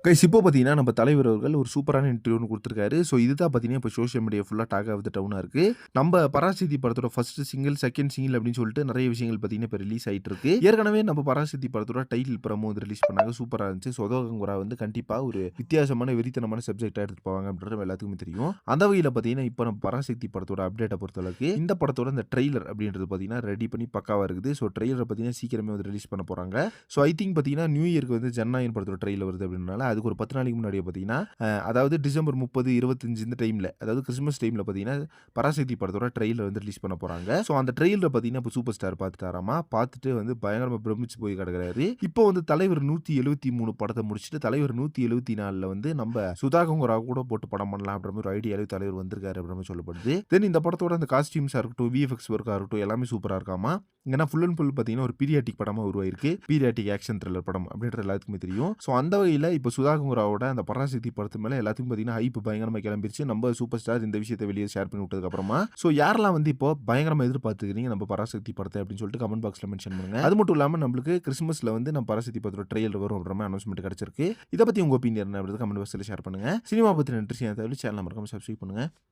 Guys இப்போ பார்த்தீங்கன்னா, நம்ம தலைவர் அவர்கள் ஒரு சூப்பரான இன்டர்வியூ ஒண்ணு குடுத்துருக்காரு. ஸோ இதுதான் பார்த்தீங்கன்னா, இப்போ சோசியல் மீடியா ஃபுல்லா டாக் ஆஃப் த டவுனா இருக்கு. நம்ம பராசக்தி படத்தோட ஃபர்ஸ்ட் சிங்கிள், செகண்ட் சிங்கிள் அப்படின்னு சொல்லிட்டு நெறைய விஷயங்கள் பார்த்தீங்கன்னா, இப்போ ரிலீஸ் ஆயிட்டு இருக்கு. ஏற்கனவே நம்ம பராசக்தி படத்தோட டைட்டில் ப்ரோமோ வந்து ரிலீஸ் பண்ணாங்க. சூப்பரா இருந்துச்சு. சுதாகங்கரா வந்து கண்டிப்பா ஒரு வித்தியாசமான, வெறித்தனமான சப்ஜெக்ட்டா எடுத்துட்டு போவாங்க அப்படின்றது நம்ம எல்லாத்துக்குமே தெரியும். அந்த வகையில பார்த்தீங்கன்னா, இப்போ நம்ம பராசக்தி படத்தோட அப்டேட்ட பொறுத்தளவுக்கு, இந்த படத்தோட இந்த ட்ரெய்லர் அப்படின்றது பார்த்தீங்கன்னா, ரெடி பண்ணி பக்காவா இருக்குது. ஸோ ட்ரெய்லர பார்த்தீங்கன்னா, சீக்கிரமே வந்து ரிலீஸ் பண்ண போறாங்க. ஸோ ஐ திங்க் பார்த்தீங்கன்னா, நியூ இயர்க்கு வந்து ஜனநாயகன் படத்தோட ட்ரெய்லர் வருது அப்படின்றனால, அதுக்கு ஒரு 10 நாளைக்கு முன்னாடியே பார்த்தீங்கன்னா, அதாவது டிசம்பர் 30, 25 இந்த டைம்ல, அதாவது கிறிஸ்மஸ் டைம்ல பார்த்தீங்கன்னா, பராசக்தி படத்தோட ட்ரெய்லர் வந்து ரிலீஸ் பண்ண போறாங்க. ஸோ அந்த ட்ரெய்லர பார்த்தீங்கன்னா, இப்போ சூப்பர் ஸ்டார் பார்த்துட்டாராமா. பார்த்துட்டு வந்து பயங்கரமா பிரமிச்சு போய் கிடக்குறாரு. இப்போ வந்து தலைவர் 173 படத்த முடிச்சுட்டு, தலைவர் 174ல வந்து நம்ம சுதா கொங்கரா கூட போட்டு படம் பண்ணலாம் அப்படின்ற மாரி ஒரு ஐடியால தலைவர் வந்திருக்காரு அப்படின்ற மாரி சொல்லப்படுது. தென் இந்த படத்தோட அந்த காஸ்டியூம்ஸா இருக்கட்டும், விஎஃப்எக்ஸ் ஒர்க்கா இருக்கட்டும் எல்லாமே சூப்பரா இருக்காமா. ஏன்னா ஃபுல் அண்ட் ஃபுல் பார்த்தீங்கன்னா, ஒரு பீரியாடிக் படமா உருவாயிருக்கு. பீரியாடிக் ஆக்ஷன் த்ரில்லர் படம் அப்படின்றது எல்லாத்துக்குமே தெரியும். ஸோ அந்த வகையில இப்போ சுதா கொங்கராவோட அந்த பராசக்தி படத்து மேல எல்லாத்துக்கும் பார்த்தீங்கன்னா, ஹைப் பயங்கரமா கிளம்பிருச்சு. நம்ம சூப்பர் ஸ்டார் இந்த விஷயத்த வெளிய ஷேர் பண்ணி விட்டதுக்கு அப்புறமா, ஸோ யாரெல்லாம் வந்து இப்போ பயங்கரமா எதிர்பார்த்துக்கிறீங்க நம்ம பராசக்தி படத்த அப்படின்னு சொல்லிட்டு கமெண்ட் பாக்ஸ்ல மென்ஷன் பண்ணுங்க. அது மட்டும் இல்லாம நம்மளுக்கு கிறிஸ்மஸ்ல வந்து நம்ம பராசக்தி படத்தோட ட்ரெய்லர் வரும் அப்படின்ற மாரி அனௌன்ஸ்மென்ட் கிடைச்சிருக்கு. இத பத்தி உங்க ஒப்பீனியன் என்ன அப்படின்றத கமெண்ட் பாக்ஸ்ல ஷேர் பண்ணுங்க. சினிமா பத்தின இன்ட்ரெஸ்டிங்கான தகவல் சேனல மறக்காம சப்ஸ்கிரைப் பண்ணுங்க.